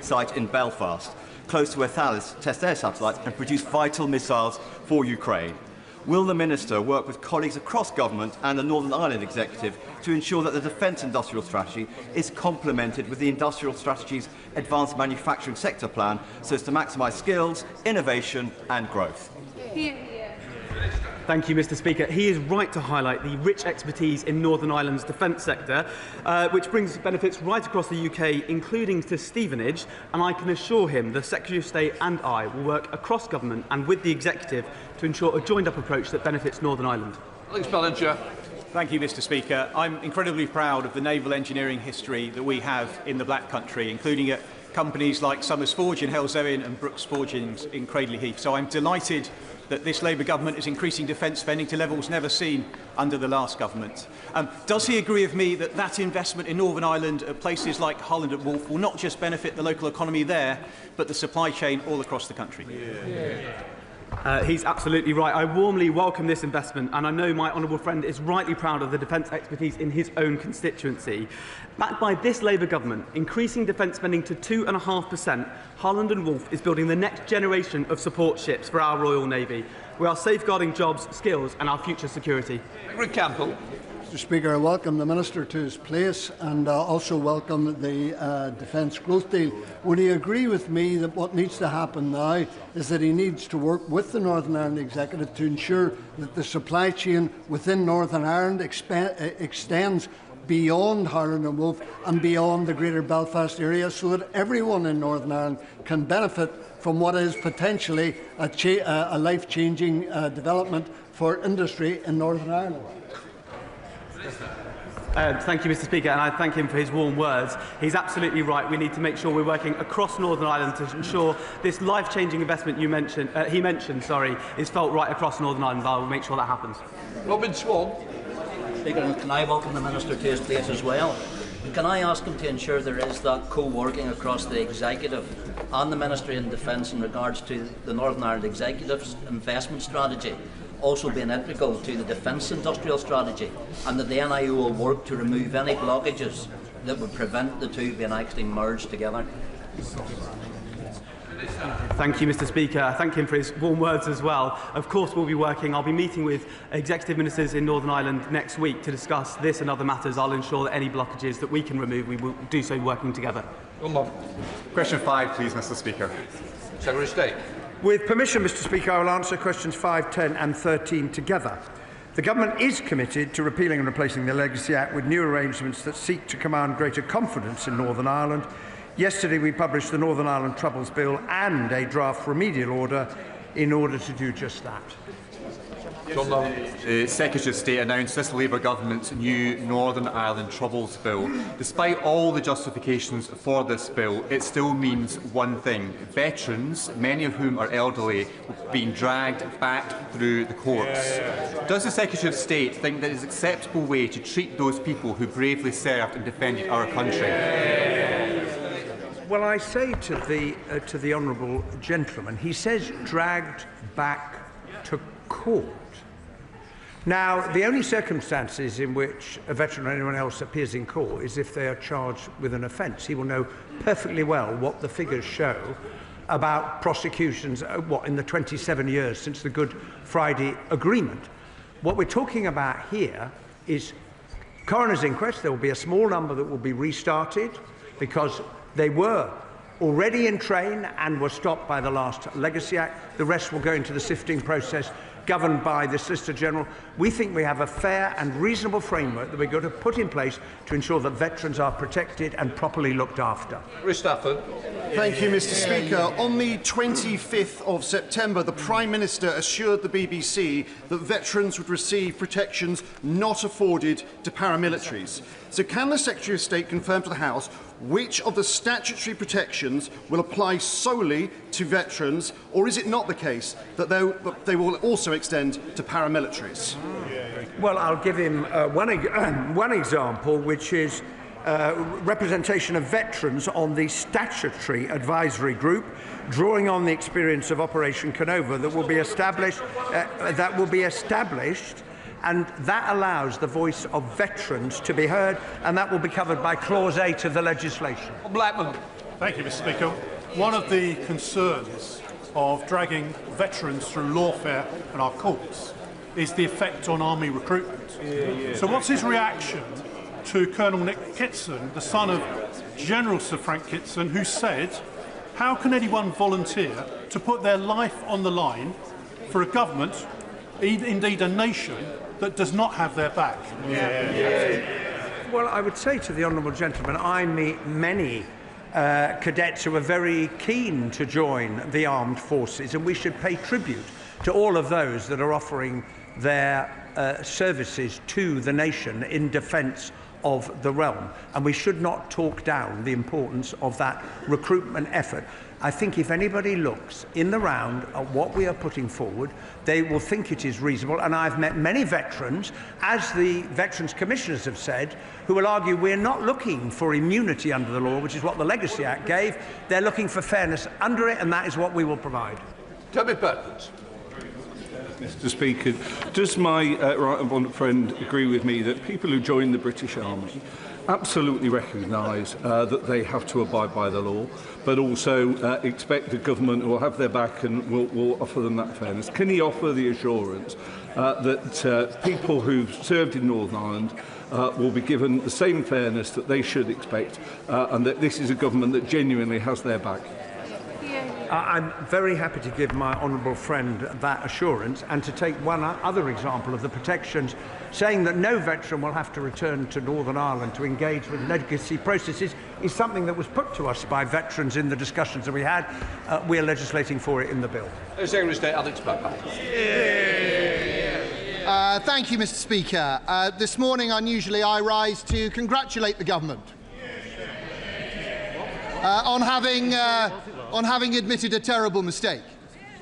site in Belfast, close to where Thales test their satellites and produce vital missiles for Ukraine. Will the Minister work with colleagues across government and the Northern Ireland Executive to ensure that the Defence Industrial Strategy is complemented with the Industrial Strategy's Advanced Manufacturing Sector Plan so as to maximise skills, innovation and growth? Thank you, Mr. Speaker. He is right to highlight the rich expertise in Northern Ireland's defence sector, which brings benefits right across the UK, including to Stevenage, and I can assure him the Secretary of State and I will work across government and with the Executive to ensure a joined-up approach that benefits Northern Ireland. Thank you, Mr. Speaker. I'm incredibly proud of the naval engineering history that we have in the Black Country, including at companies like Summers Forge in Hellsowen and Brooks Forgings in Cradley Heath. So I'm delighted that this Labour government is increasing defence spending to levels never seen under the last government. Does he agree with me that that investment in Northern Ireland at places like Hull and at Wolf will not just benefit the local economy there, but the supply chain all across the country? He's absolutely right. I warmly welcome this investment, and I know my honourable friend is rightly proud of the defence expertise in his own constituency. Backed by this Labour government, increasing defence spending to 2.5%, Holland and Wolf is building the next generation of support ships for our Royal Navy. We are safeguarding jobs, skills and our future security. Rick Campbell. Mr. Speaker, I welcome the Minister to his place and also welcome the Defence Growth Deal. Would he agree with me that what needs to happen now is that he needs to work with the Northern Ireland Executive to ensure that the supply chain within Northern Ireland extends beyond Harland and Wolff and beyond the Greater Belfast area so that everyone in Northern Ireland can benefit from what is potentially a life-changing development for industry in Northern Ireland? Thank you, Mr. Speaker, and I thank him for his warm words. He's absolutely right. We need to make sure we're working across Northern Ireland to ensure this life-changing investment he mentioned, is felt right across Northern Ireland. I will make sure that happens. Robin Swan. Speaker, can I welcome the Minister to his place as well? Can I ask him to ensure there is that co-working across the Executive and the Ministry of Defence in regards to the Northern Ireland Executive's investment strategy also being integral to the Defence Industrial Strategy, and that the NIO will work to remove any blockages that would prevent the two being actually merged together? Thank you, Mr. Speaker. I thank him for his warm words as well. Of course, we'll be working. I'll be meeting with Executive Ministers in Northern Ireland next week to discuss this and other matters. I'll ensure that any blockages that we can remove, we will do so working together. Question 5, please, Mr. Speaker. Secretary of State. With permission, Mr. Speaker, I will answer questions 5, 10 and 13 together. The Government is committed to repealing and replacing the Legacy Act with new arrangements that seek to command greater confidence in Northern Ireland. Yesterday we published the Northern Ireland Troubles Bill and a draft remedial order in order to do just that. The Secretary of State announced this Labour government's new Northern Ireland Troubles Bill. Despite all the justifications for this bill, it still means one thing: veterans, many of whom are elderly, being dragged back through the courts. Does the Secretary of State think that is an acceptable way to treat those people who bravely served and defended our country? Well, I say to the honourable gentleman, he says dragged back to court. Now, the only circumstances in which a veteran or anyone else appears in court is if they are charged with an offence. He will know perfectly well what the figures show about prosecutions, in the 27 years since the Good Friday Agreement. What we're talking about here is coroner's inquest. There will be a small number that will be restarted because they were already in train and were stopped by the last Legacy Act. The rest will go into the sifting process governed by the Solicitor General. We think we have a fair and reasonable framework that we're going to put in place to ensure that veterans are protected and properly looked after. Thank you, Mr. Speaker. On the 25th of September, the Prime Minister assured the BBC that veterans would receive protections not afforded to paramilitaries. So can the Secretary of State confirm to the House which of the statutory protections will apply solely to veterans, or is it not the case that they will also extend to paramilitaries? Well, I'll give him one example, which is representation of veterans on the statutory advisory group, drawing on the experience of Operation Canova that will be established. And that allows the voice of veterans to be heard, and that will be covered by Clause 8 of the legislation. Blackman. Thank you, Mr. Speaker. One of the concerns of dragging veterans through lawfare and our courts is the effect on army recruitment. So what's his reaction to Colonel Nick Kitson, the son of General Sir Frank Kitson, who said, how can anyone volunteer to put their life on the line for a government, indeed a nation, that does not have their back? Well, I would say to the honourable gentleman, I meet many cadets who are very keen to join the armed forces, and we should pay tribute to all of those that are offering their services to the nation in defence of the realm, and we should not talk down the importance of that recruitment effort. I think if anybody looks in the round at what we are putting forward, they will think it is reasonable, and I've met many veterans, as the Veterans Commissioners have said, who will argue we're not looking for immunity under the law, which is what the Legacy Act gave. They're looking for fairness under it, and that is what we will provide. Toby Perkins. Mr. Speaker, does my right honourable friend agree with me that people who join the British Army absolutely recognise that they have to abide by the law, but also expect the government will have their back and will offer them that fairness? Can he offer the assurance that people who've served in Northern Ireland will be given the same fairness that they should expect, and that this is a government that genuinely has their back? I'm very happy to give my honourable friend that assurance, and to take one other example of the protections, saying that no veteran will have to return to Northern Ireland to engage with legacy processes is something that was put to us by veterans in the discussions that we had. We are legislating for it in the bill. Secretary of State Alex Baker. Thank you, Mr. Speaker. This morning, unusually, I rise to congratulate the government on having admitted a terrible mistake.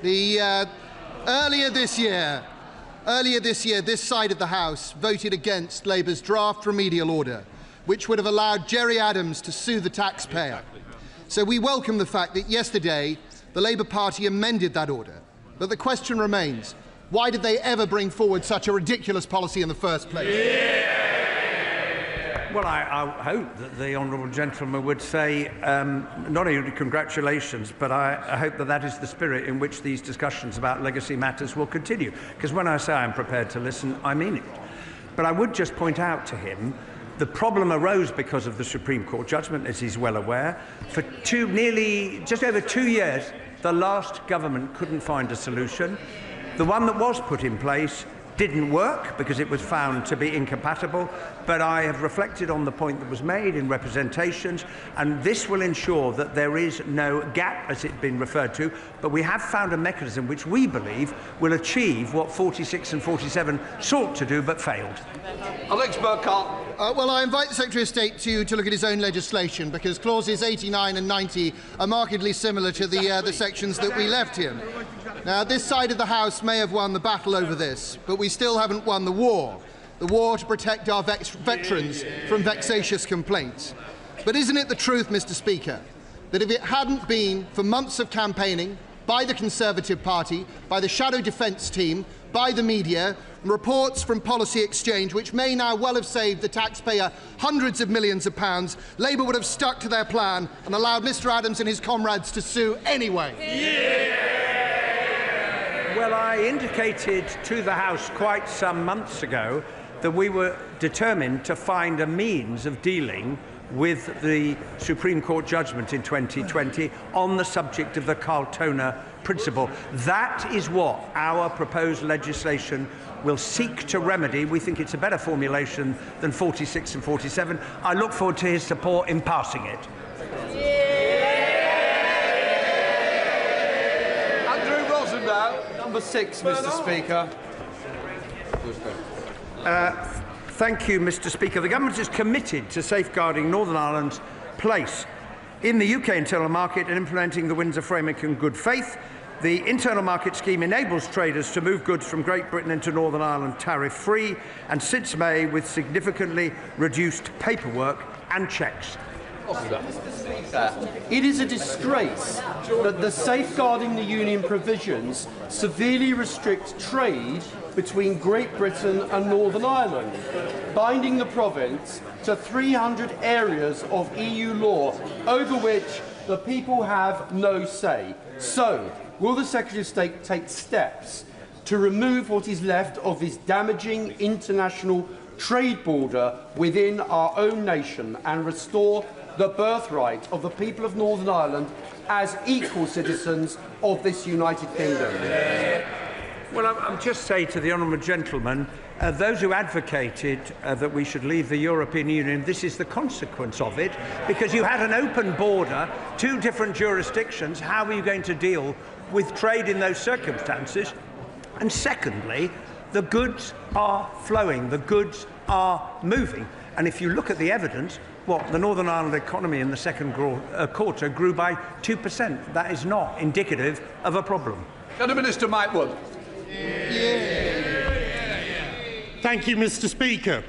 Earlier this year, this side of the House voted against Labour's draft remedial order, which would have allowed Gerry Adams to sue the taxpayer. So we welcome the fact that yesterday the Labour Party amended that order. But the question remains, why did they ever bring forward such a ridiculous policy in the first place? Well, I hope that the honourable gentleman would say not only congratulations, but I hope that that is the spirit in which these discussions about legacy matters will continue. Because when I say I'm prepared to listen, I mean it. But I would just point out to him the problem arose because of the Supreme Court judgment, as he's well aware. For just over 2 years, the last government couldn't find a solution. The one that was put in place didn't work because it was found to be incompatible, but I have reflected on the point that was made in representations, and this will ensure that there is no gap, as it's been referred to, but we have found a mechanism which we believe will achieve what 46 and 47 sought to do but failed. Alex Burkhardt. Well, I invite the Secretary of State to look at his own legislation, because clauses 89 and 90 are markedly similar to the sections that we left him. Now, this side of the House may have won the battle over this, but we still haven't won the war to protect our veterans from vexatious complaints. But isn't it the truth, Mr. Speaker, that if it hadn't been for months of campaigning by the Conservative Party, by the Shadow Defence team, by the media, and reports from Policy Exchange, which may now well have saved the taxpayer hundreds of millions of pounds, Labour would have stuck to their plan and allowed Mr. Adams and his comrades to sue anyway? Well, I indicated to the House quite some months ago that we were determined to find a means of dealing with the Supreme Court judgment in 2020 on the subject of the Carltona principle. That is what our proposed legislation will seek to remedy. We think it's a better formulation than 46 and 47. I look forward to his support in passing it. Number 6, Mr. Speaker. Thank you, Mr. Speaker. The government is committed to safeguarding Northern Ireland's place in the UK internal market and implementing the Windsor Framework in good faith. The internal market scheme enables traders to move goods from Great Britain into Northern Ireland tariff-free, and since May with significantly reduced paperwork and checks. It is a disgrace that the Safeguarding the Union provisions severely restrict trade between Great Britain and Northern Ireland, binding the province to 300 areas of EU law, over which the people have no say. So, will the Secretary of State take steps to remove what is left of this damaging international trade border within our own nation and restore the birthright of the people of Northern Ireland as equal citizens of this United Kingdom? Well, I'll just say to the honourable gentleman, those who advocated that we should leave the European Union, this is the consequence of it, because you had an open border, 2 different jurisdictions. How are you going to deal with trade in those circumstances? And secondly, the goods are flowing, the goods are moving. And if you look at the evidence, the Northern Ireland economy in the second quarter grew by 2%. That is not indicative of a problem. Minister Mike Wood. Thank you, Mr. Speaker.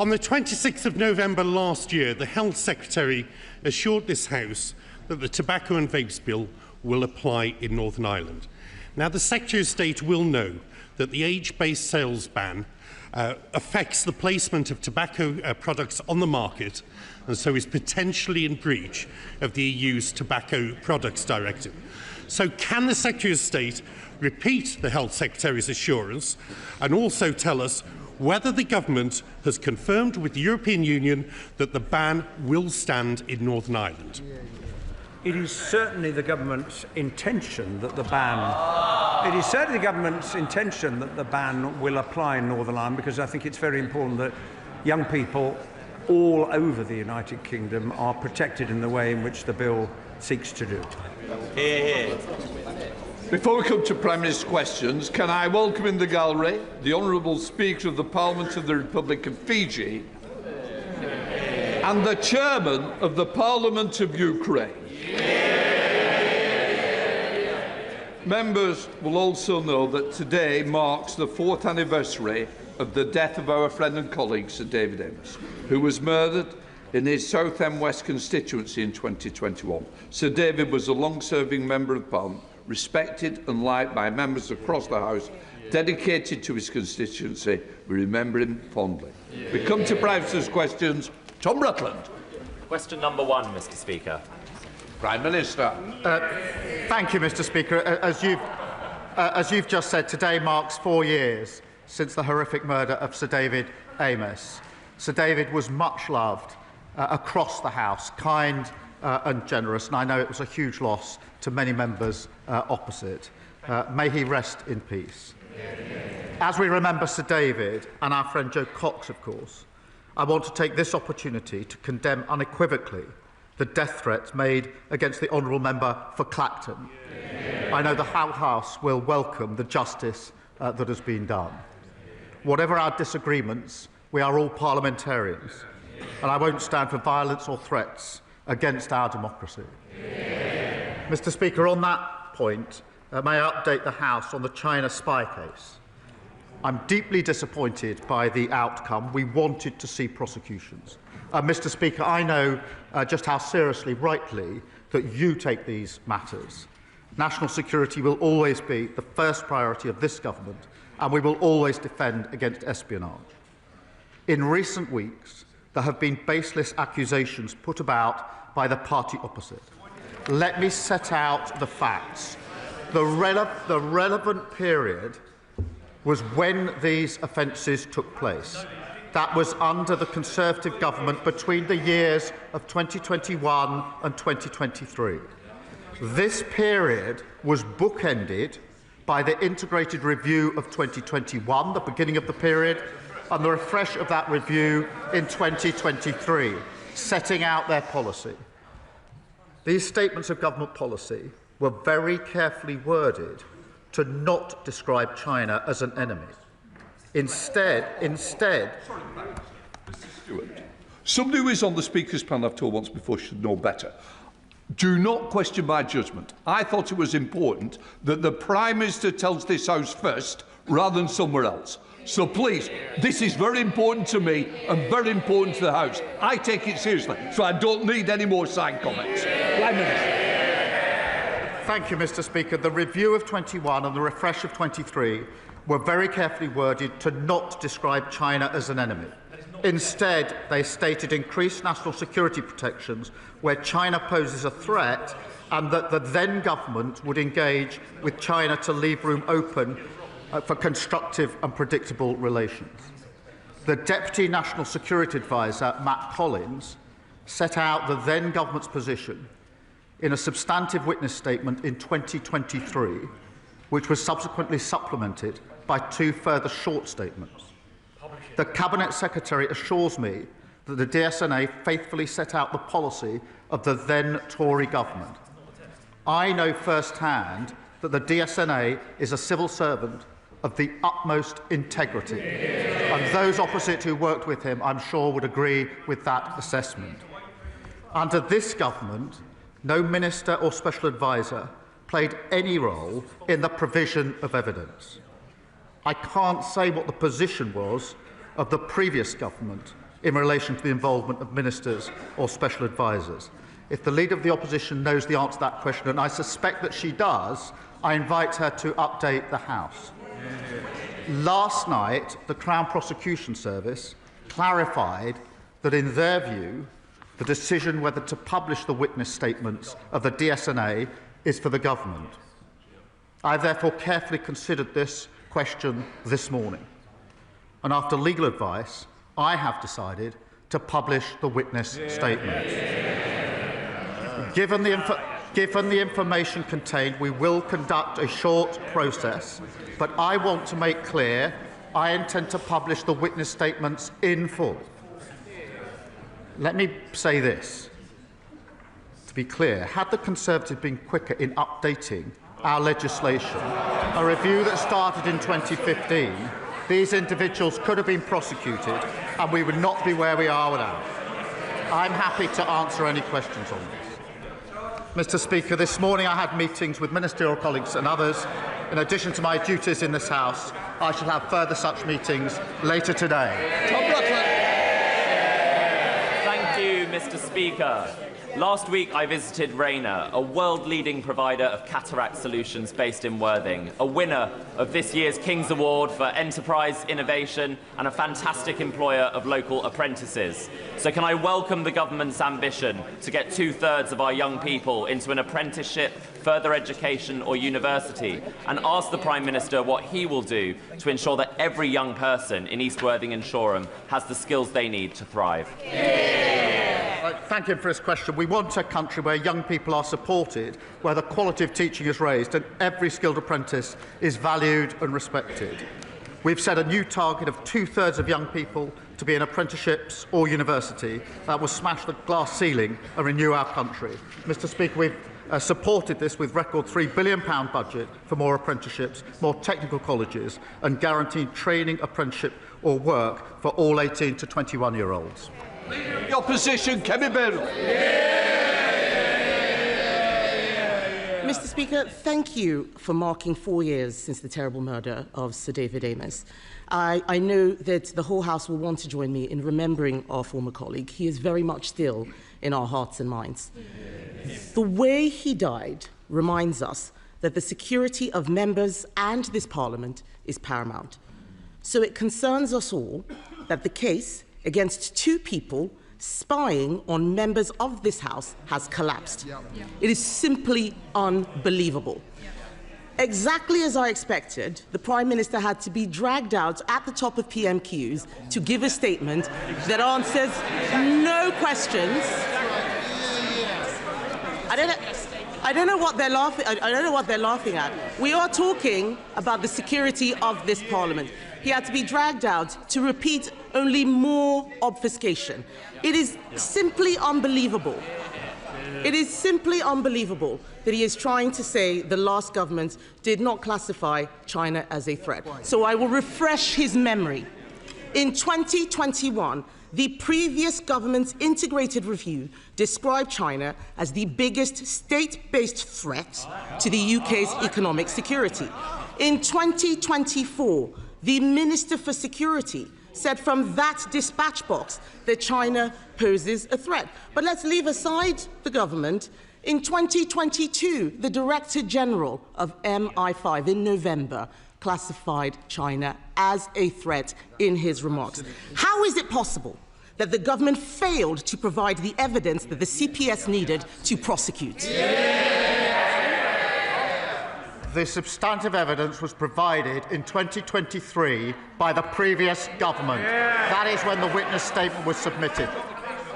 On the 26th of November last year, the Health Secretary assured this House that the Tobacco and Vapes Bill will apply in Northern Ireland. Now, the Secretary of State will know that the age-based sales ban affects the placement of tobacco products on the market and so is potentially in breach of the EU's Tobacco Products Directive. So can the Secretary of State repeat the Health Secretary's assurance and also tell us whether the government has confirmed with the European Union that the ban will stand in Northern Ireland? It is certainly the government's intention that the ban. It is certainly the government's intention that the ban will apply in Northern Ireland, because I think it's very important that young people all over the United Kingdom are protected in the way in which the bill seeks to do. Before we come to Prime Minister's questions, can I welcome in the gallery the Honourable Speaker of the Parliament of the Republic of Fiji and the Chairman of the Parliament of Ukraine. Members will also know that today marks the 4th anniversary of the death of our friend and colleague Sir David Amos, who was murdered in his Southend West constituency in 2021. Sir David was a long-serving Member of Parliament, respected and liked by members across the House, dedicated to his constituency. We remember him fondly. We come to Prime Minister's questions. Tom Rutland. Question number 1, Mr. Speaker. Prime Minister. Thank you, Mr. Speaker. As you've just said, today marks 4 years since the horrific murder of Sir David Amos. Sir David was much loved across the House, kind and generous, and I know it was a huge loss to many members opposite. May he rest in peace. As we remember Sir David and our friend Joe Cox, of course, I want to take this opportunity to condemn unequivocally the death threats made against the honourable member for Clacton. I know the House will welcome the justice that has been done. Whatever our disagreements, we are all parliamentarians, and I won't stand for violence or threats against our democracy. Mr. Speaker, on that point, may I update the House on the China spy case? I'm deeply disappointed by the outcome. We wanted to see prosecutions. Mr. Speaker, I know just how seriously, rightly, that you take these matters. National security will always be the first priority of this government, and we will always defend against espionage. In recent weeks, there have been baseless accusations put about by the party opposite. Let me set out the facts. The relevant period was when these offences took place. That was under the Conservative government between the years of 2021 and 2023. This period was bookended by the integrated review of 2021, the beginning of the period, and the refresh of that review in 2023, setting out their policy. These statements of government policy were very carefully worded to not describe China as an enemy. Instead, somebody who is on the Speaker's panel, I've told once before, should know better. Do not question my judgment. I thought it was important that the Prime Minister tells this House first rather than somewhere else. So please, this is very important to me and very important to the House. I take it seriously, so I don't need any more side comments. Prime Minister. Thank you, Mr. Speaker. The review of 21 and the refresh of 23 were very carefully worded to not describe China as an enemy. Instead, they stated increased national security protections where China poses a threat, and that the then government would engage with China to leave room open for constructive and predictable relations. The Deputy National Security Advisor, Matt Collins, set out the then government's position in a substantive witness statement in 2023, which was subsequently supplemented by 2 further short statements. The Cabinet Secretary assures me that the DSNA faithfully set out the policy of the then Tory government. I know firsthand that the DSNA is a civil servant of the utmost integrity, and those opposite who worked with him, I'm sure, would agree with that assessment. Under this government, no minister or special advisor played any role in the provision of evidence. I can't say what the position was of the previous government in relation to the involvement of ministers or special advisors. If the Leader of the Opposition knows the answer to that question, and I suspect that she does, I invite her to update the House. Last night, the Crown Prosecution Service clarified that, in their view, the decision whether to publish the witness statements of the DSNA is for the government. I have therefore carefully considered this question this morning, and after legal advice, I have decided to publish the witness statements. Given the information contained, we will conduct a short process, but I want to make clear I intend to publish the witness statements in full. Let me say this, to be clear, had the Conservatives been quicker in updating our legislation, a review that started in 2015, these individuals could have been prosecuted and we would not be where we are without. I'm happy to answer any questions on this. Mr. Speaker, this morning I had meetings with ministerial colleagues and others. In addition to my duties in this House, I shall have further such meetings later today. Thank you, Mr. Speaker. Last week I visited Rayner, a world-leading provider of cataract solutions based in Worthing, a winner of this year's King's Award for Enterprise Innovation and a fantastic employer of local apprentices. So can I welcome the government's ambition to get 2/3 of our young people into an apprenticeship, further education or university, and ask the Prime Minister what he will do to ensure that every young person in East Worthing and Shoreham has the skills they need to thrive? Thank him for his question. We want a country where young people are supported, where the quality of teaching is raised and every skilled apprentice is valued and respected. We've set a new target of 2/3 of young people to be in apprenticeships or university. That will smash the glass ceiling and renew our country. Mr. Speaker, we've supported this with record £3 billion budget for more apprenticeships, more technical colleges and guaranteed training, apprenticeship or work for all 18 to 21-year-olds. The Opposition, Kemi Bill. Mr. Speaker, thank you for marking 4 years since the terrible murder of Sir David Amess. I know that the whole House will want to join me in remembering our former colleague. He is very much still in our hearts and minds. The way he died reminds us that the security of members and this Parliament is paramount. So it concerns us all that the case against 2 people spying on members of this House has collapsed. It is simply unbelievable. Exactly as I expected, the Prime Minister had to be dragged out at the top of PMQs to give a statement that answers no questions. I don't know what they're laughing. I don't know what they're laughing at. We are talking about the security of this Parliament. He had to be dragged out to repeat only more obfuscation. It is simply unbelievable. It is simply unbelievable that he is trying to say the last government did not classify China as a threat. So I will refresh his memory. In 2021, the previous government's integrated review described China as the biggest state-based threat to the UK's economic security. In 2024, the Minister for Security said from that dispatch box that China poses a threat. But let's leave aside the government. In 2022, the Director General of MI5 in November classified China as a threat in his remarks. How is it possible that the government failed to provide the evidence that the CPS needed to prosecute? The substantive evidence was provided in 2023 by the previous government. That is when the witness statement was submitted.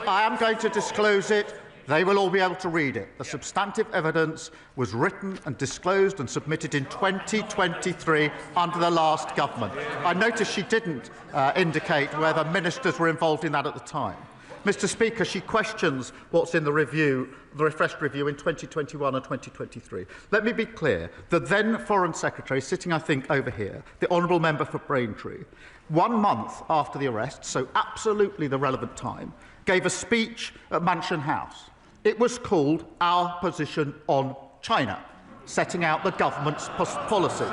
I am going to disclose it. They will all be able to read it. The substantive evidence was written and disclosed and submitted in 2023 under the last government. I noticed she didn't indicate whether ministers were involved in that at the time. Mr. Speaker, she questions what's in the review, the refreshed review in 2021 and 2023. Let me be clear. The then Foreign Secretary, sitting, I think, over here, the Honourable Member for Braintree, 1 month after the arrest, so absolutely the relevant time, gave a speech at Mansion House. It was called Our Position on China, setting out the government's policy.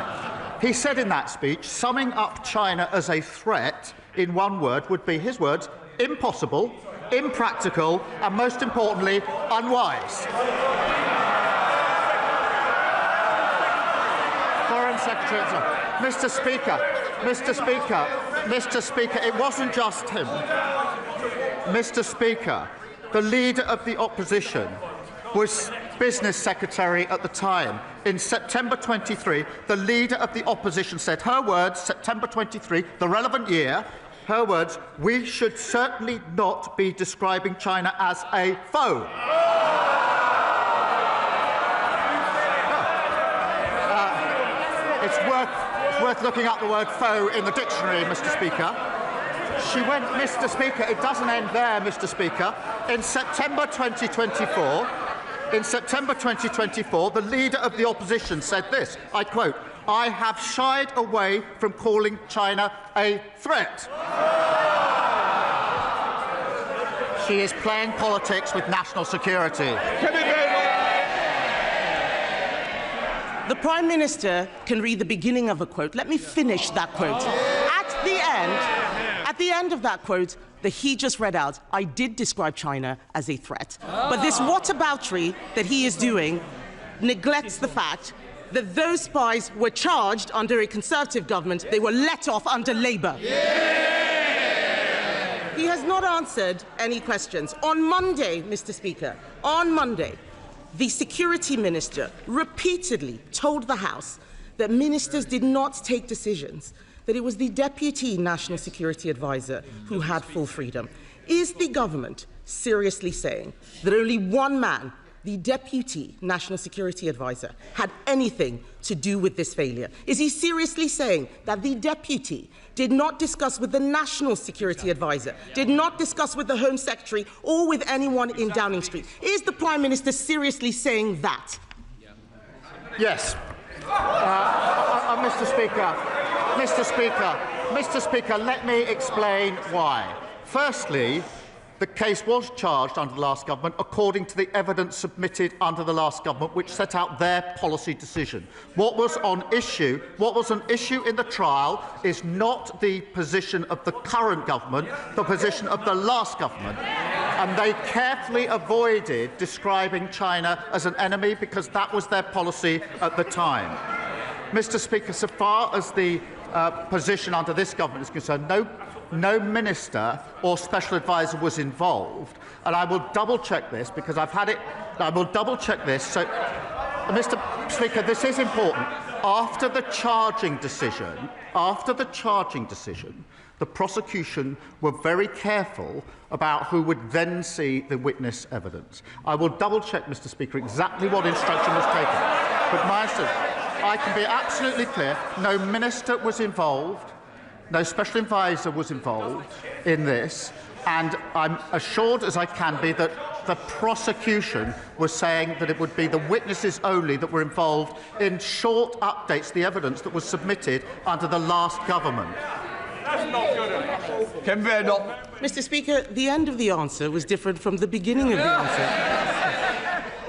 He said in that speech, summing up China as a threat in one word would be, his words, impossible, impractical and, most importantly, unwise. Foreign Secretary, Mr. Speaker, it wasn't just him. Mr. Speaker, the Leader of the Opposition was Business Secretary at the time. In September 23, the Leader of the Opposition said, her words, September 23, the relevant year, her words, we should certainly not be describing China as a foe. It's worth looking up the word foe in the dictionary, Mr. Speaker. She went, Mr. Speaker, it doesn't end there, Mr. Speaker. In September 2024, the Leader of the Opposition said this, I quote, I have shied away from calling China a threat. She is playing politics with national security. The Prime Minister can read the beginning of a quote. Let me finish that quote. At the end of that quote that he just read out, I did describe China as a threat. But this whataboutery that he is doing neglects the fact that those spies were charged under a Conservative government. They were let off under Labour. He has not answered any questions. On Monday, Mr. Speaker, on Monday, the Security Minister repeatedly told the House that ministers did not take decisions, that it was the Deputy National Security Advisor who had full freedom. Is the government seriously saying that only one man, the Deputy National Security Advisor, had anything to do with this failure? Is he seriously saying that the Deputy did not discuss with the National Security Advisor, did not discuss with the Home Secretary or with anyone in Downing Street? Is the Prime Minister seriously saying that? Yes. Mr. Speaker, let me explain why. Firstly, the case was charged under the last government according to the evidence submitted under the last government, which set out their policy decision. What was an issue in the trial is not the position of the current government, the position of the last government. And they carefully avoided describing China as an enemy because that was their policy at the time. Mr. Speaker, so far as the position under this government is concerned, no minister or special advisor was involved, and I will double-check this because I've had it. I will double-check this. So, Mr. Speaker, this is important. After the charging decision, the prosecution were very careful about who would then see the witness evidence. I will double-check, Mr. Speaker, exactly what instruction was taken. But I can be absolutely clear: no minister was involved. No special advisor was involved in this, and I'm assured as I can be that the prosecution was saying that it would be the witnesses only that were involved in short updates, the evidence that was submitted under the last government. Mr. Speaker, the end of the answer was different from the beginning of the answer.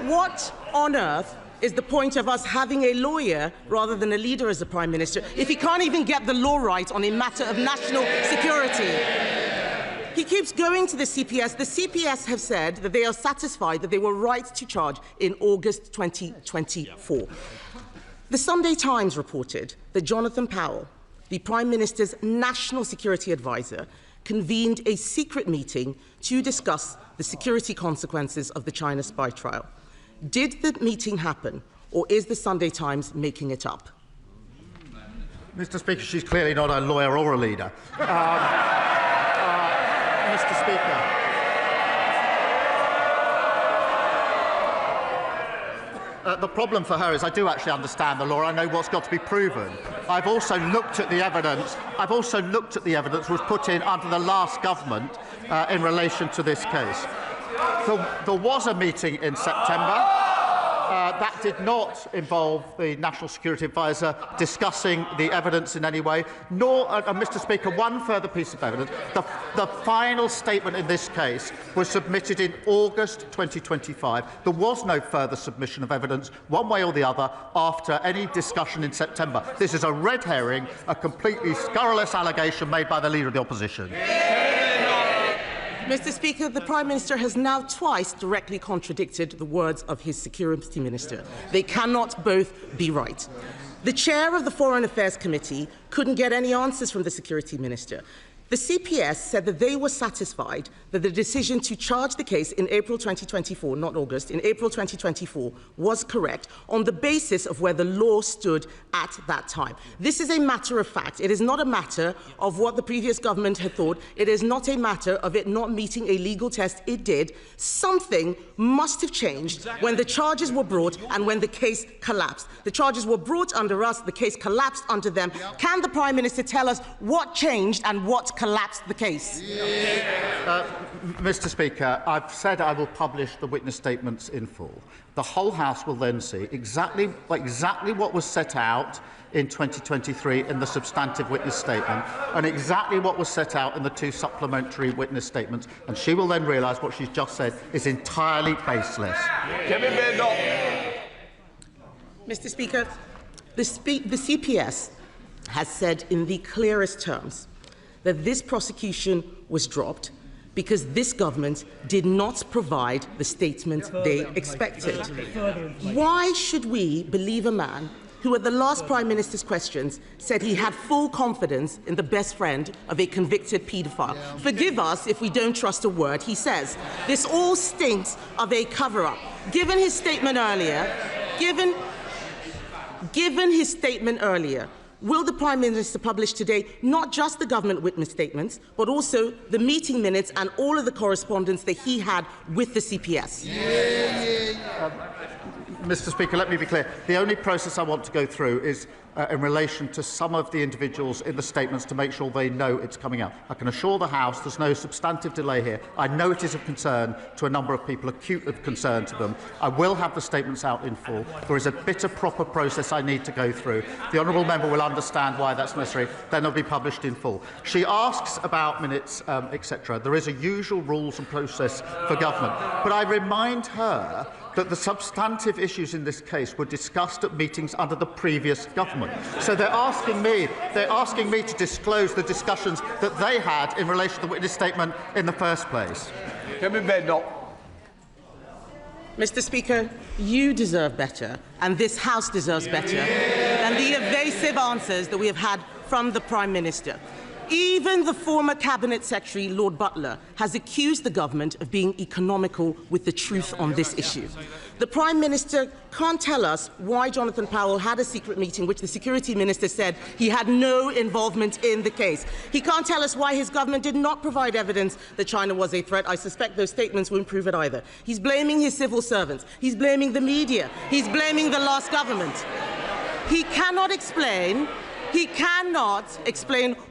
What on earth is the point of us having a lawyer rather than a leader as the Prime Minister if he can't even get the law right on a matter of national security? He keeps going to the CPS. The CPS have said that they are satisfied that they were right to charge in August 2024. The Sunday Times reported that Jonathan Powell, the Prime Minister's national security advisor, convened a secret meeting to discuss the security consequences of the China spy trial. Did the meeting happen, or is the Sunday Times making it up? Mr. Speaker, she's clearly not a lawyer or a leader. Mr. Speaker. The problem for her is I do actually understand the law. I know what's got to be proven. I've also looked at the evidence. Which was put in under the last government in relation to this case. There was a meeting in September. That did not involve the National Security Advisor discussing the evidence in any way, nor, Mr. Speaker, one further piece of evidence. The final statement in this case was submitted in August 2025. There was no further submission of evidence, one way or the other, after any discussion in September. This is a red herring, a completely scurrilous allegation made by the Leader of the Opposition. Mr. Speaker, the Prime Minister has now twice directly contradicted the words of his Security Minister. They cannot both be right. The chair of the Foreign Affairs Committee couldn't get any answers from the Security Minister. The CPS said that they were satisfied that the decision to charge the case in April 2024, not August, in April 2024, was correct on the basis of where the law stood at that time. This is a matter of fact. It is not a matter of what the previous government had thought. It is not a matter of it not meeting a legal test. It did. Something must have changed when the charges were brought and when the case collapsed. The charges were brought under us. The case collapsed under them. Can the Prime Minister tell us what changed and what collapsed the case? Mr. Speaker, I've said I will publish the witness statements in full. The whole House will then see exactly what was set out in 2023 in the substantive witness statement and exactly what was set out in the two supplementary witness statements, and she will then realise what she's just said is entirely baseless. Mr. Speaker, the CPS has said in the clearest terms that this prosecution was dropped because this government did not provide the statement they expected. Why should we believe a man who at the last Prime Minister's questions said he had full confidence in the best friend of a convicted paedophile? Forgive us if we don't trust a word he says. This all stinks of a cover-up. Given his statement earlier, will the Prime Minister publish today not just the government witness statements, but also the meeting minutes and all of the correspondence that he had with the CPS? Mr. Speaker, let me be clear. The only process I want to go through is in relation to some of the individuals in the statements to make sure they know it's coming out. I can assure the House there's no substantive delay here. I know it is of concern to a number of people, acute of concern to them. I will have the statements out in full. There is a bit of proper process I need to go through. The honourable member will understand why that's necessary. Then they'll be published in full. She asks about minutes, etc. There is a usual rules and process for government. But I remind her that the substantive issues in this case were discussed at meetings under the previous government. So they're asking me to disclose the discussions that they had in relation to the witness statement in the first place. Mr. Speaker, you deserve better, and this House deserves better than the evasive answers that we have had from the Prime Minister. Even the former Cabinet Secretary, Lord Butler, has accused the government of being economical with the truth on this issue. The Prime Minister can't tell us why Jonathan Powell had a secret meeting which the Security Minister said he had no involvement in the case. He can't tell us why his government did not provide evidence that China was a threat. I suspect those statements won't prove it either. He's blaming his civil servants. He's blaming the media. He's blaming the last government. He cannot explain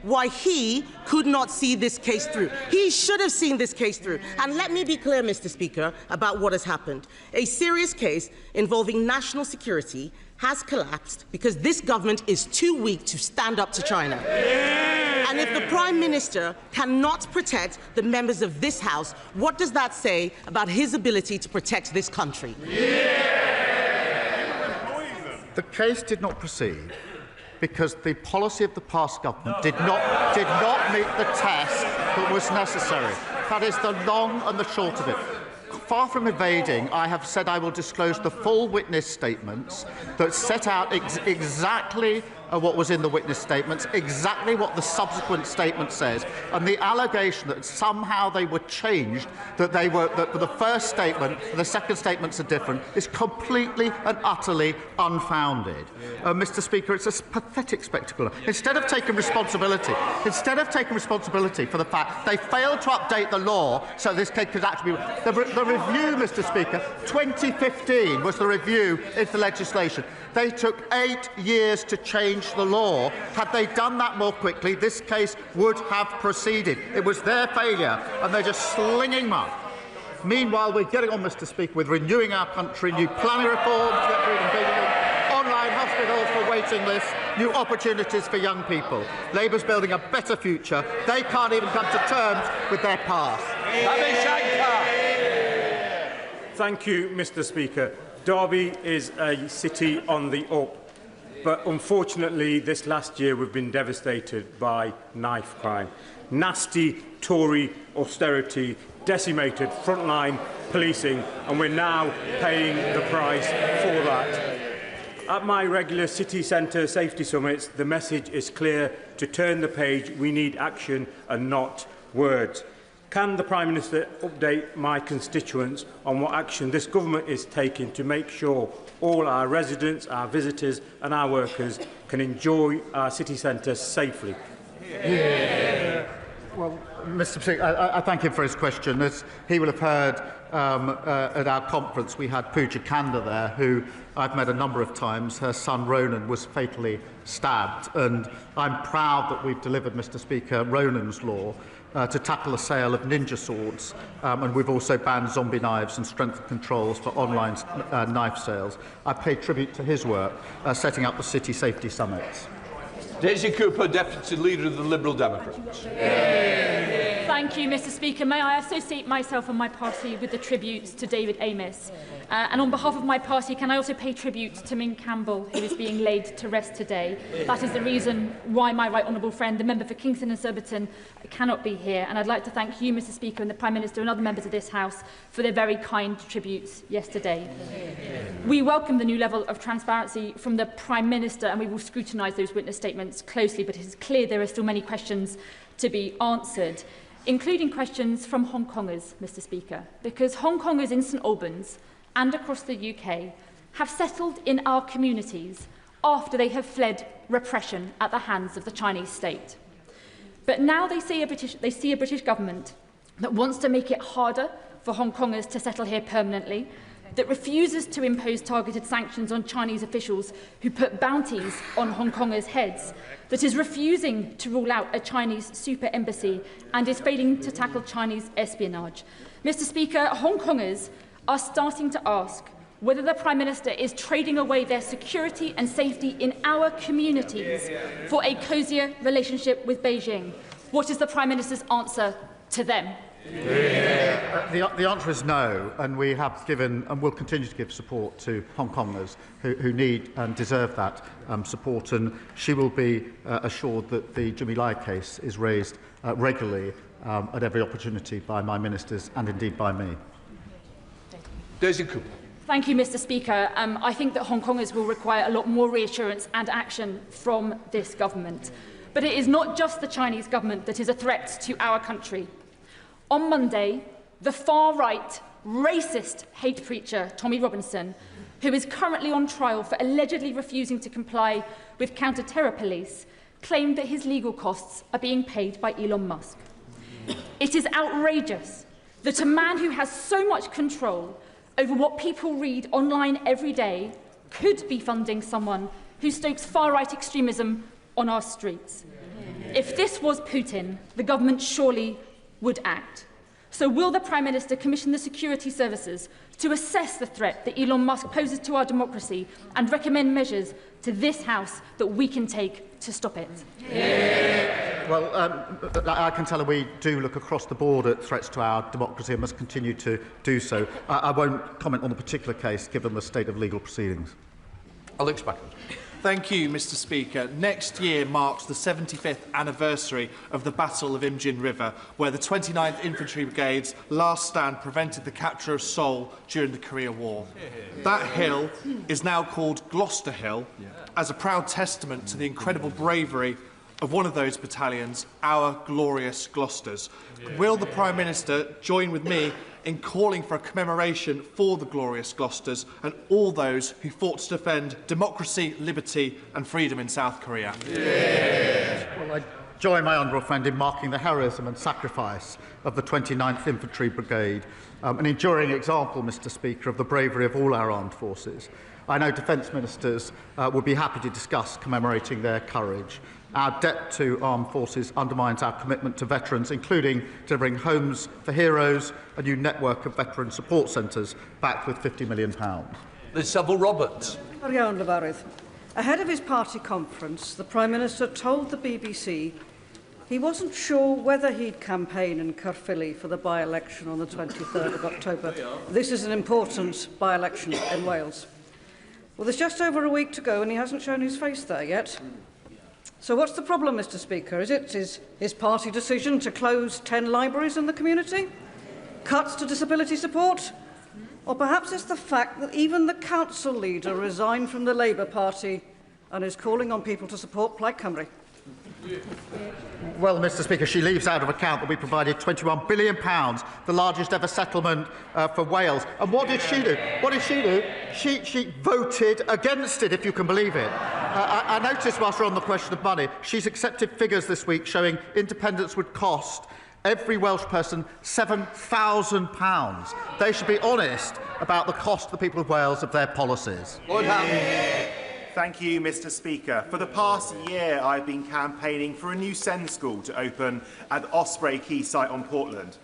why he could not see this case through. He should have seen this case through. And let me be clear, Mr. Speaker, about what has happened. A serious case involving national security has collapsed because this government is too weak to stand up to China. And if the Prime Minister cannot protect the members of this House, what does that say about his ability to protect this country? The case did not proceed because the policy of the past government did not meet the test that was necessary. That is the long and the short of it. far from evading, I have said I will disclose the full witness statements that set out exactly what was in the witness statements, exactly what the subsequent statement says, and the allegation that somehow they were changed, that the first statement and the second statements are different, is completely and utterly unfounded. Mr. Speaker, it's a pathetic spectacle. Instead of taking responsibility for the fact they failed to update the law so this case could actually be the review, Mr. Speaker, 2015 was the review into legislation. They took 8 years to change the law. Had they done that more quickly, this case would have proceeded. It was their failure, and they're just slinging mud. Meanwhile, we're getting on, Mr. Speaker, with renewing our country, new planning reforms, online hospitals for waiting lists, new opportunities for young people. Labour's building a better future. They can't even come to terms with their past. Thank you, Mr. Speaker. Derby is a city on the up, but unfortunately this last year we've been devastated by knife crime. Nasty Tory austerity decimated frontline policing, and we're now paying the price for that. At my regular city centre safety summits, the message is clear: to turn the page, we need action and not words. Can the Prime Minister update my constituents on what action this government is taking to make sure all our residents, our visitors and our workers can enjoy our city centre safely? Well, Mr. Speaker, I thank him for his question. As he will have heard at our conference, we had Pooja Kanda there, who I've met a number of times. Her son Ronan was fatally stabbed, and I'm proud that we've delivered, Mr. Speaker, Ronan's law to tackle the sale of ninja swords, and we've also banned zombie knives and strengthened controls for online knife sales. I pay tribute to his work setting up the City Safety Summits. Daisy Cooper, Deputy Leader of the Liberal Democrats. Thank you, Mr. Speaker. May I associate myself and my party with the tributes to David Amess? And on behalf of my party, can I also pay tribute to Ming Campbell, who is being laid to rest today? That is the reason why my right honourable friend, the member for Kingston and Surbiton, cannot be here. And I'd like to thank you, Mr. Speaker, and the Prime Minister and other members of this House for their very kind tributes yesterday. We welcome the new level of transparency from the Prime Minister, and we will scrutinise those witness statements closely, but it is clear there are still many questions to be answered, including questions from Hong Kongers, Mr. Speaker, because Hong Kongers in St Albans and across the UK have settled in our communities after they have fled repression at the hands of the Chinese state. But now they see a British government that wants to make it harder for Hong Kongers to settle here permanently, that refuses to impose targeted sanctions on Chinese officials who put bounties on Hong Kongers' heads, that is refusing to rule out a Chinese super embassy and is failing to tackle Chinese espionage. Mr. Speaker, Hong Kongers are starting to ask whether the Prime Minister is trading away their security and safety in our communities for a cosier relationship with Beijing. What is the Prime Minister's answer to them? The answer is no, and we have given and will continue to give support to Hong Kongers who need and deserve that support, and she will be assured that the Jimmy Lai case is raised regularly at every opportunity by my ministers and indeed by me. Daisy Cooper. Thank you, Mr. Speaker. I think that Hong Kongers will require a lot more reassurance and action from this government. But it is not just the Chinese government that is a threat to our country. On Monday, the far-right, racist hate preacher Tommy Robinson, who is currently on trial for allegedly refusing to comply with counter-terror police, claimed that his legal costs are being paid by Elon Musk. It is outrageous that a man who has so much control over what people read online every day could be funding someone who stokes far-right extremism on our streets. If this was Putin, the government surely would act. So will the Prime Minister commission the security services to assess the threat that Elon Musk poses to our democracy and recommend measures to this House that we can take to stop it? Well, I can tell her we do look across the board at threats to our democracy and must continue to do so. I won't comment on the particular case given the state of legal proceedings. Alex Backer. Thank you, Mr Speaker. Next year marks the 75th anniversary of the Battle of Imjin River, where the 29th Infantry Brigade's last stand prevented the capture of Seoul during the Korea War. That hill is now called Gloucester Hill, as a proud testament to the incredible bravery of one of those battalions, our glorious Gloucesters. Will the Prime Minister join with me in calling for a commemoration for the glorious Gloucesters and all those who fought to defend democracy, liberty and freedom in South Korea? Well, I join my honourable friend in marking the heroism and sacrifice of the 29th Infantry Brigade, an enduring example, Mr Speaker, of the bravery of all our armed forces. I know Defence Ministers would be happy to discuss commemorating their courage. Our debt to armed forces undermines our commitment to veterans, including delivering homes for heroes, a new network of veteran support centres backed with £50 million. Liz Saville-Roberts. Ahead of his party conference, the Prime Minister told the BBC he wasn't sure whether he'd campaign in Caerphilly for the by-election on the 23rd of October. This is an important by-election in Wales. Well, there's just over a week to go and he hasn't shown his face there yet. So what's the problem, Mr Speaker? Is it his party decision to close 10 libraries in the community? Cuts to disability support? Or perhaps it's the fact that even the council leader resigned from the Labour Party and is calling on people to support Plaid Cymru? Well, Mr Speaker, she leaves out of account that we provided £21 billion, the largest ever settlement for Wales. And what did she do? What did she do? She voted against it, if you can believe it. I noticed, whilst we're on the question of money, she's accepted figures this week showing independence would cost every Welsh person £7,000. They should be honest about the cost to the people of Wales of their policies. Thank you, Mr Speaker. For the past year, I've been campaigning for a new SEND school to open at the Osprey Quay site on Portland.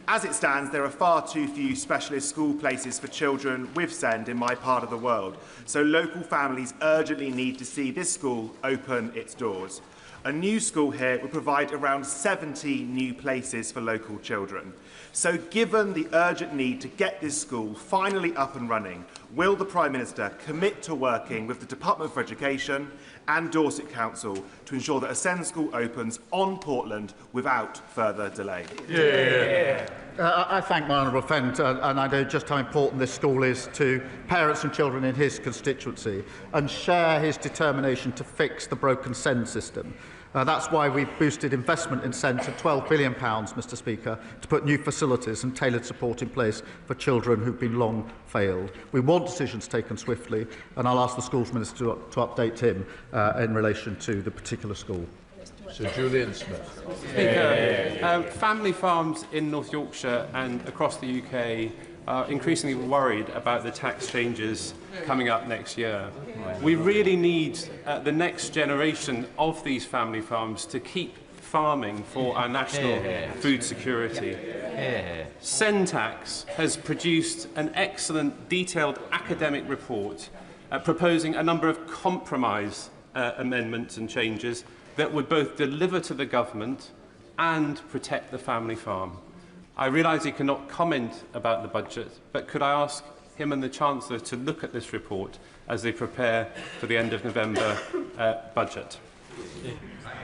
As it stands, there are far too few specialist school places for children with SEND in my part of the world, so local families urgently need to see this school open its doors. A new school here would provide around 70 new places for local children. So given the urgent need to get this school finally up and running, will the Prime Minister commit to working with the Department for Education and Dorset Council to ensure that a SEND school opens on Portland without further delay? I thank my honourable friend, and I know just how important this school is to parents and children in his constituency, and share his determination to fix the broken SEND system. That's why we've boosted investment in SEND to £12 billion, Mr Speaker, to put new facilities and tailored support in place for children who've been long failed. We want decisions taken swiftly, and I'll ask the Schools Minister to update him in relation to the particular school. Sir Julian Smith. Speaker, family farms in North Yorkshire and across the UK are increasingly worried about the tax changes coming up next year. We really need the next generation of these family farms to keep farming for our national food security. SEND Tax has produced an excellent detailed academic report proposing a number of compromise amendments and changes that would both deliver to the government and protect the family farm. I realise he cannot comment about the budget, but could I ask him and the Chancellor to look at this report as they prepare for the end of November budget?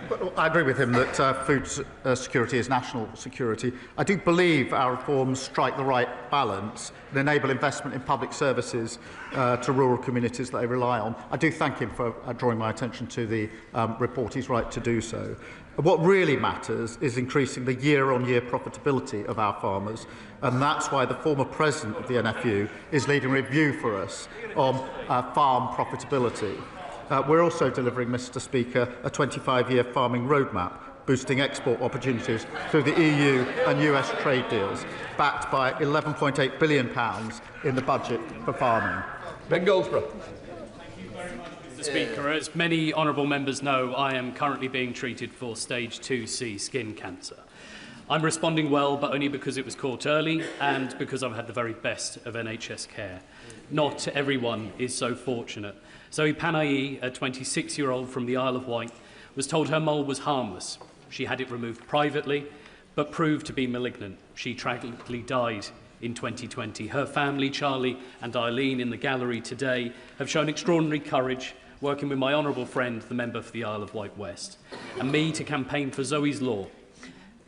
Well, I agree with him that food security is national security. I do believe our reforms strike the right balance and enable investment in public services to rural communities that they rely on. I do thank him for drawing my attention to the report. He's right to do so. What really matters is increasing the year-on-year profitability of our farmers, and that's why the former president of the NFU is leading a review for us on farm profitability. We're also delivering, Mr Speaker, a 25-year farming roadmap, boosting export opportunities through the EU and US trade deals, backed by £11.8 billion in the budget for farming. Ben Goldsborough. Mr Speaker, as many honourable members know, I am currently being treated for stage 2C skin cancer. I'm responding well, but only because it was caught early and because I've had the very best of NHS care. Not everyone is so fortunate. Zoe Panayi, a 26-year-old from the Isle of Wight, was told her mole was harmless. She had it removed privately, but proved to be malignant. She tragically died in 2020. Her family, Charlie and Eileen, in the gallery today, have shown extraordinary courage, working with my honourable friend, the member for the Isle of Wight West, and me to campaign for Zoe's Law,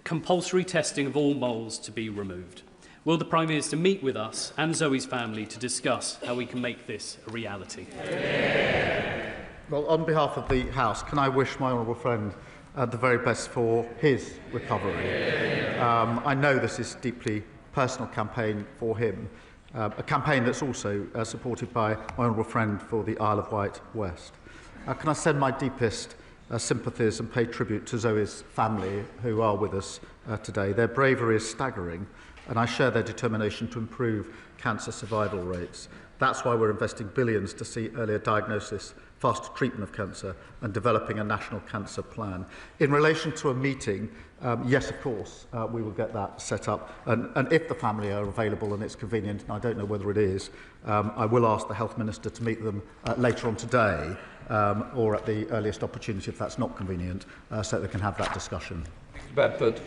compulsory testing of all moles to be removed. Will the Prime Minister meet with us and Zoe's family to discuss how we can make this a reality? Well, on behalf of the House, can I wish my honourable friend the very best for his recovery. I know this is a deeply personal campaign for him, a campaign that's also supported by my honourable friend for the Isle of Wight West. Can I send my deepest sympathies and pay tribute to Zoe's family who are with us today. Their bravery is staggering, and I share their determination to improve cancer survival rates. That's why we're investing billions to see earlier diagnosis, faster treatment of cancer, and developing a national cancer plan. In relation to a meeting, yes, of course, we will get that set up. And if the family are available and it's convenient, and I don't know whether it is, I will ask the Health Minister to meet them later on today, or at the earliest opportunity if that's not convenient, so that they can have that discussion. Bedford.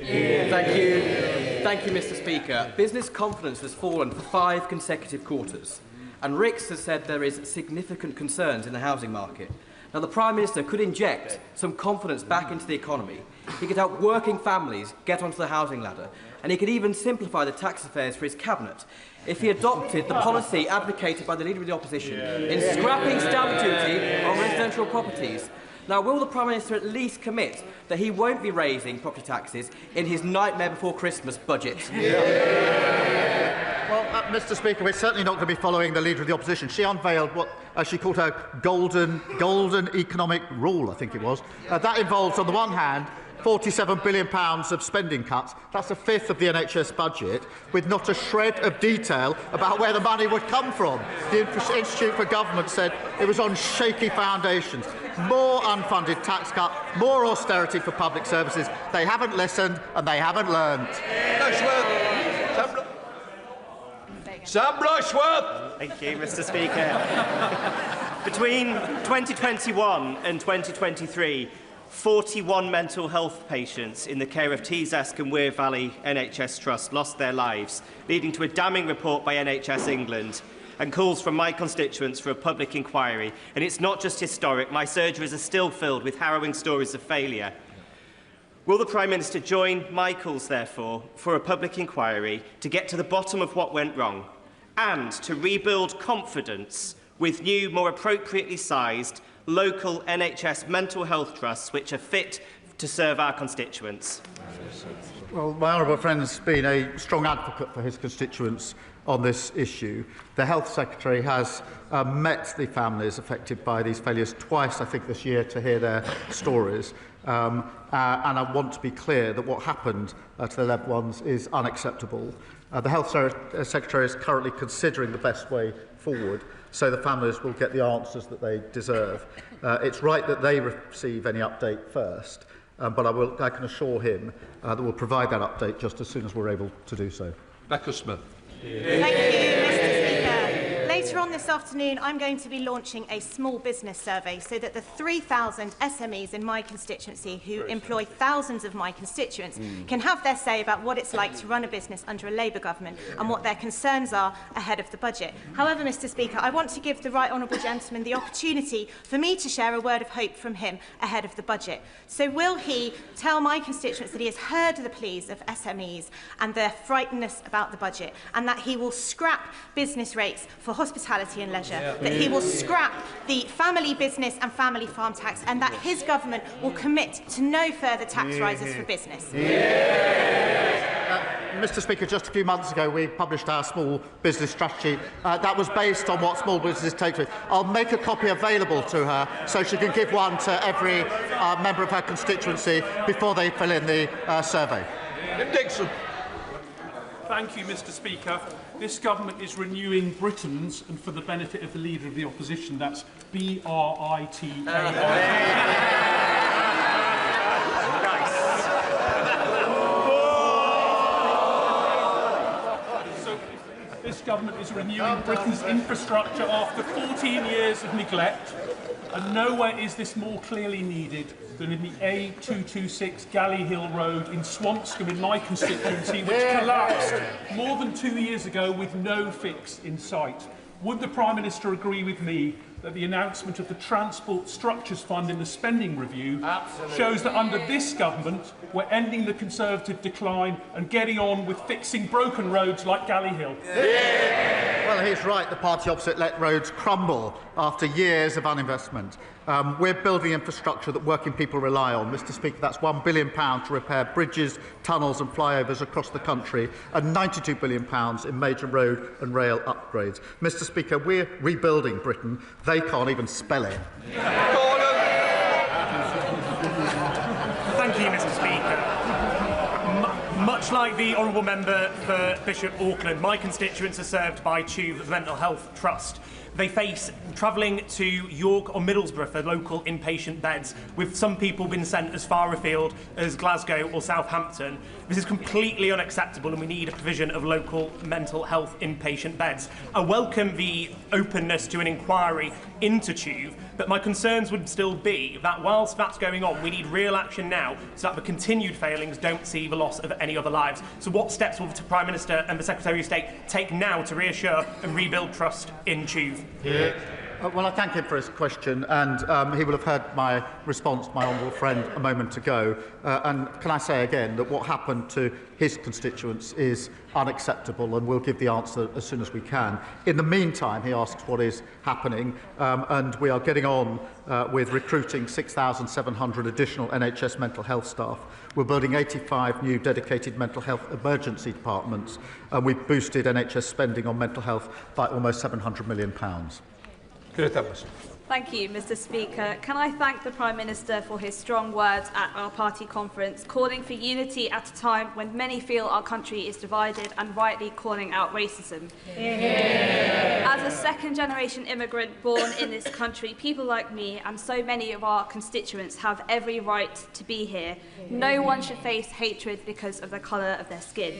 Thank you, Mr. Speaker. Business confidence has fallen for 5 consecutive quarters, and Rix has said there is significant concerns in the housing market. Now, the Prime Minister could inject some confidence back into the economy. He could help working families get onto the housing ladder, and he could even simplify the tax affairs for his cabinet if he adopted the policy advocated by the Leader of the Opposition in scrapping stamp duty on residential properties. Now, will the Prime Minister at least commit that he won't be raising property taxes in his nightmare before Christmas budget? Well, Mr. Speaker, we're certainly not going to be following the Leader of the Opposition. She unveiled what she called her golden economic rule, I think it was. That involves, on the one hand, £47 billion of spending cuts. That's a fifth of the NHS budget, with not a shred of detail about where the money would come from. The Institute for Government said it was on shaky foundations. More unfunded tax cut, more austerity for public services. They haven't listened and they haven't learned. Sam Rushworth. Thank you, Mr. Speaker. Between 2021 and 2023, 41 mental health patients in the care of Teessask and Wear Valley NHS Trust lost their lives, leading to a damning report by NHS England and calls from my constituents for a public inquiry. And it's not just historic. My surgeries are still filled with harrowing stories of failure. Will the Prime Minister join my calls, therefore, for a public inquiry to get to the bottom of what went wrong and to rebuild confidence with new, more appropriately sized local NHS mental health trusts which are fit to serve our constituents? Well, my honourable friend has been a strong advocate for his constituents on this issue. The Health Secretary has met the families affected by these failures twice, I think, this year to hear their stories. And I want to be clear that what happened to their loved ones is unacceptable. The Health Secretary is currently considering the best way forward, so the families will get the answers that they deserve. It's right that they receive any update first, but I can assure him that we'll provide that update just as soon as we're able to do so. Becca Smith. Thank you, Mr. Speaker. Later on this afternoon, I'm going to be launching a small business survey so that the 3,000 SMEs in my constituency who employ thousands of my constituents can have their say about what it's like to run a business under a Labour government and what their concerns are ahead of the budget. However, Mr. Speaker, I want to give the right honourable gentleman the opportunity for me to share a word of hope from him ahead of the budget. So will he tell my constituents that he has heard the pleas of SMEs and their frightenedness about the budget, and that he will scrap business rates for hospitality and leisure, that he will scrap the family business and family farm tax, and that his government will commit to no further tax rises for business? Mr. Speaker, just a few months ago we published our small business strategy. That was based on what small businesses take to it. I'll make a copy available to her so she can give one to every member of her constituency before they fill in the survey. Dixon. Thank you, Mr. Speaker. This government is renewing Britain's, and for the benefit of the Leader of the Opposition, that's This government is renewing Britain's infrastructure after 14 years of neglect, and nowhere is this more clearly needed than in the A226 Galley Hill Road in Swampscombe in my constituency, which collapsed more than 2 years ago with no fix in sight. Would the Prime Minister agree with me that the announcement of the Transport Structures Fund in the spending review shows that under this government we're ending the Conservative decline and getting on with fixing broken roads like Galley Hill. Well, he's right. The party opposite let roads crumble after years of uninvestment. We're building infrastructure that working people rely on. Mr. Speaker, that's £1 billion to repair bridges, tunnels and flyovers across the country and £92 billion in major road and rail upgrades. Mr. Speaker, we're rebuilding Britain. They can't even spell it. Thank you, Mr. Speaker. Much like the honourable member for Bishop Auckland, my constituents are served by Tuve Mental Health Trust. They face travelling to York or Middlesbrough for local inpatient beds, with some people being sent as far afield as Glasgow or Southampton. This is completely unacceptable and we need a provision of local mental health inpatient beds. I welcome the openness to an inquiry into Tuve, but my concerns would still be that whilst that's going on, we need real action now so that the continued failings don't see the loss of any other lives. So what steps will the Prime Minister and the Secretary of State take now to reassure and rebuild trust in Tuve? Well, I thank him for his question, and he will have heard my response, my honourable friend, a moment ago. And can I say again that what happened to his constituents is unacceptable, and we'll give the answer as soon as we can. In the meantime, he asks what is happening, and we are getting on with recruiting 6,700 additional NHS mental health staff. We're building 85 new dedicated mental health emergency departments, and we've boosted NHS spending on mental health by almost £700 million. Thank you, Mr. Speaker. Can I thank the Prime Minister for his strong words at our party conference, calling for unity at a time when many feel our country is divided and rightly calling out racism. As a second-generation immigrant born in this country, people like me and so many of our constituents have every right to be here. No one should face hatred because of the colour of their skin.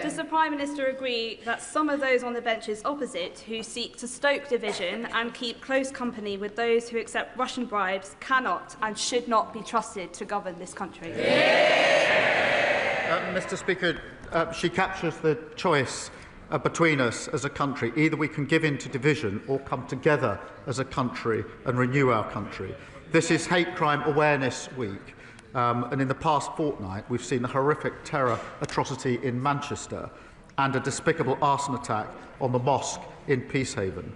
Does the Prime Minister agree that some of those on the benches opposite who seek to stoke division and keep close company with those who accept Russian bribes cannot and should not be trusted to govern this country? Mr. Speaker, she captures the choice between us as a country. Either we can give in to division or come together as a country and renew our country. This is Hate Crime Awareness Week. And in the past fortnight, we've seen a horrific terror atrocity in Manchester and a despicable arson attack on the mosque in Peacehaven.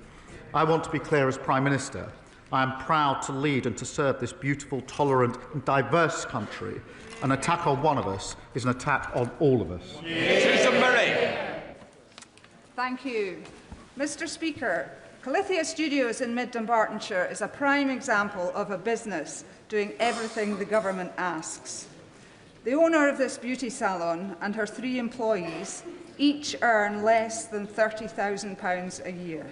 I want to be clear as Prime Minister. I am proud to lead and to serve this beautiful, tolerant and diverse country. An attack on one of us is an attack on all of us. Susan Murray. Thank you. Mr. Speaker, Calithia Studios in Mid Dumbartonshire is a prime example of a business doing everything the government asks. The owner of this beauty salon and her 3 employees each earn less than £30,000 a year.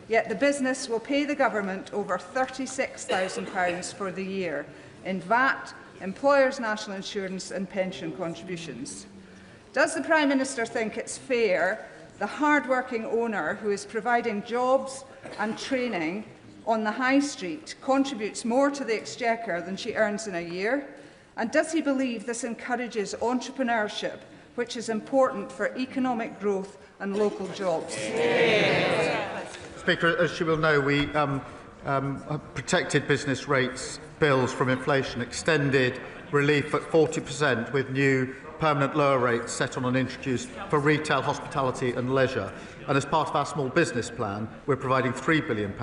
Yet the business will pay the government over £36,000 for the year in VAT, employers' national insurance and pension contributions. Does the Prime Minister think it's fair the hard-working owner who is providing jobs and training on the high street contributes more to the exchequer than she earns in a year? And does he believe this encourages entrepreneurship, which is important for economic growth and local jobs? Speaker, as you will know, we protected business rates bills from inflation, extended relief at 40% with new permanent lower rates set on and introduced for retail, hospitality and leisure. And as part of our small business plan, we're providing £3 billion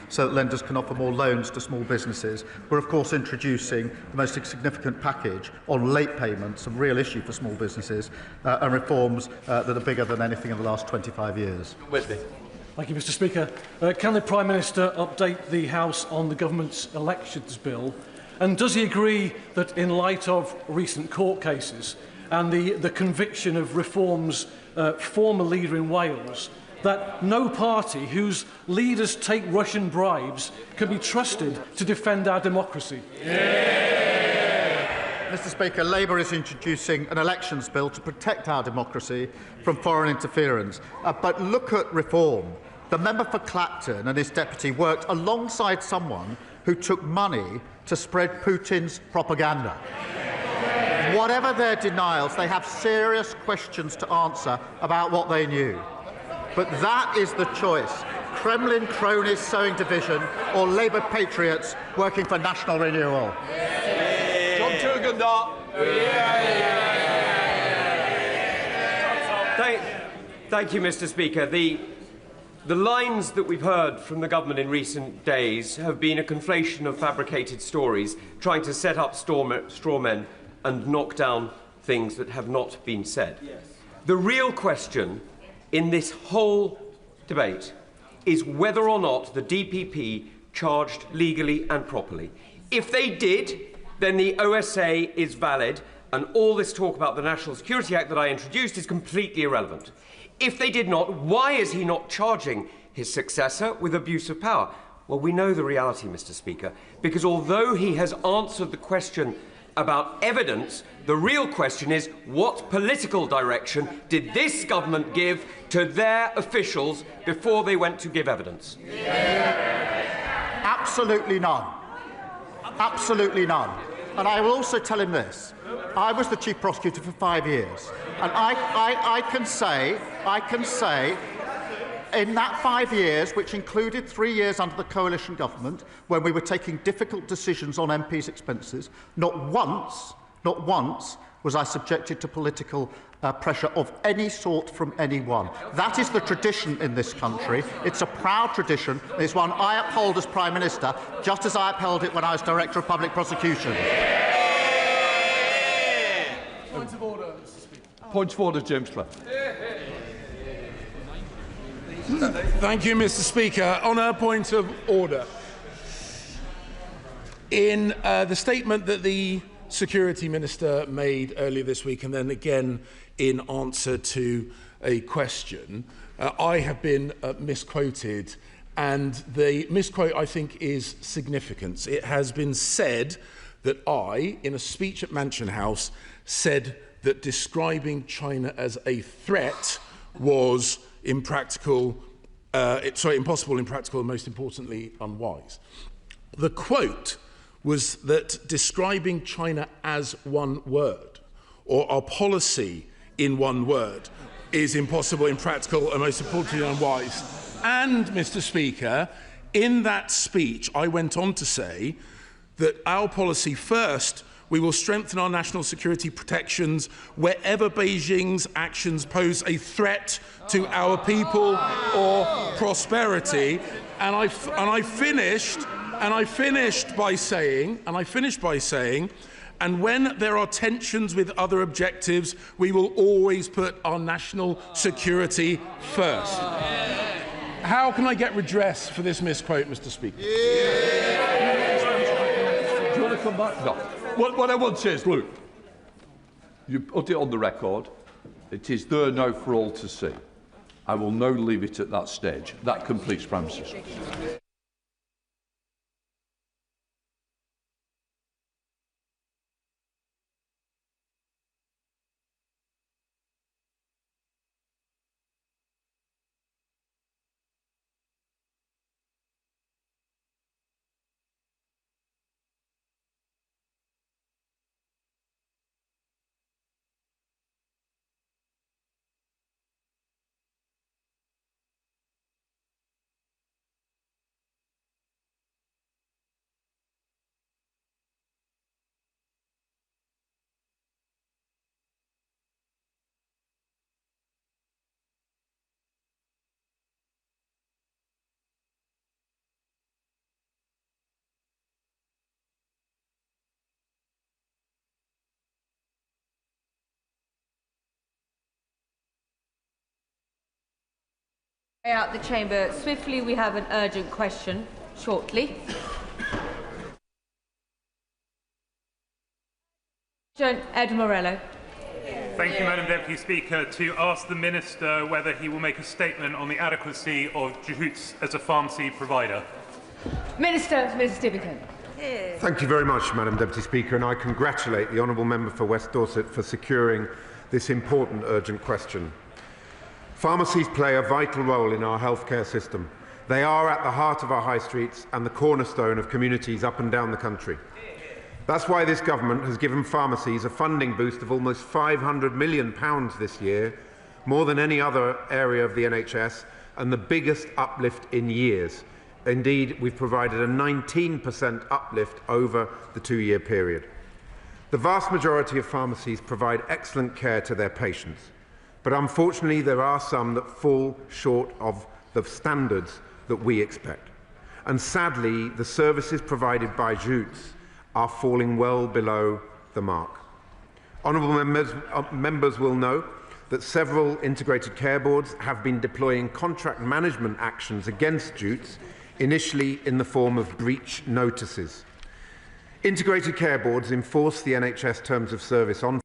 so that lenders can offer more loans to small businesses. We're of course introducing the most significant package on late payments, a real issue for small businesses, and reforms that are bigger than anything in the last 25 years. Whitby. Thank you, Mr. Speaker. Can the Prime Minister update the House on the government's elections bill? And does he agree that in light of recent court cases and the conviction of Reform's former leader in Wales, that no party whose leaders take Russian bribes can be trusted to defend our democracy? Mr. Speaker, Labour is introducing an elections bill to protect our democracy from foreign interference. But look at Reform. The member for Clapton and his deputy worked alongside someone who took money to spread Putin's propaganda. Whatever their denials, they have serious questions to answer about what they knew. But that is the choice. Kremlin cronies sowing division or Labour patriots working for national renewal. John Turgendar. Thank you, Mr. Speaker. The lines that we've heard from the government in recent days have been a conflation of fabricated stories, trying to set up straw men and knock down things that have not been said. Yes. The real question in this whole debate is whether or not the DPP charged legally and properly. If they did, then the OSA is valid, and all this talk about the National Security Act that I introduced is completely irrelevant. If they did not, why is he not charging his successor with abuse of power? Well, we know the reality, Mr. Speaker, because although he has answered the question about evidence, the real question is what political direction did this government give to their officials before they went to give evidence? Absolutely none. Absolutely none. And I will also tell him this. I was the Chief Prosecutor for 5 years. And I can say, in that 5 years, which included 3 years under the coalition government, when we were taking difficult decisions on MPs' expenses, not once was I subjected to political pressure of any sort from anyone. That is the tradition in this country. It's a proud tradition. It's one I uphold as Prime Minister, just as I upheld it when I was Director of Public Prosecution. Point of order, Mr. Speaker. Point of order, James Clough. Thank you, Mr. Speaker. On a point of order, in the statement that the Security Minister made earlier this week, and then again in answer to a question, I have been misquoted, and the misquote, I think, is significant. It has been said that I, in a speech at Mansion House, said that describing China as a threat was impossible, impractical, and most importantly, unwise. The quote was that describing China as one word, or our policy in one word, is impossible, impractical, and most importantly, unwise. And, Mr. Speaker, in that speech, I went on to say that our policy first, we will strengthen our national security protections wherever Beijing's actions pose a threat to our people or prosperity. And I finished by saying, and when there are tensions with other objectives, we will always put our national security first. How can I get redress for this misquote, Mr. Speaker? Do you want to come back? No. What I want to say is, look, you put it on the record. It is there now for all to see. I will now leave it at that stage. That completes Prime Minister. Out the chamber swiftly. We have an urgent question shortly. Ed Morello. Thank you, Madam Deputy Speaker. To ask the Minister whether he will make a statement on the adequacy of Jehoots as a pharmacy provider. Minister Stephenson. Thank you very much, Madam Deputy Speaker, and I congratulate the honourable member for West Dorset for securing this important urgent question. Pharmacies play a vital role in our healthcare system. They are at the heart of our high streets and the cornerstone of communities up and down the country. That's why this government has given pharmacies a funding boost of almost £500 million this year, more than any other area of the NHS, and the biggest uplift in years. Indeed, we've provided a 19% uplift over the 2-year period. The vast majority of pharmacies provide excellent care to their patients, but unfortunately there are some that fall short of the standards that we expect. And sadly, the services provided by JUTs are falling well below the mark. Honourable members will know that several integrated care boards have been deploying contract management actions against JUTs, initially in the form of breach notices. Integrated care boards enforce the NHS terms of service on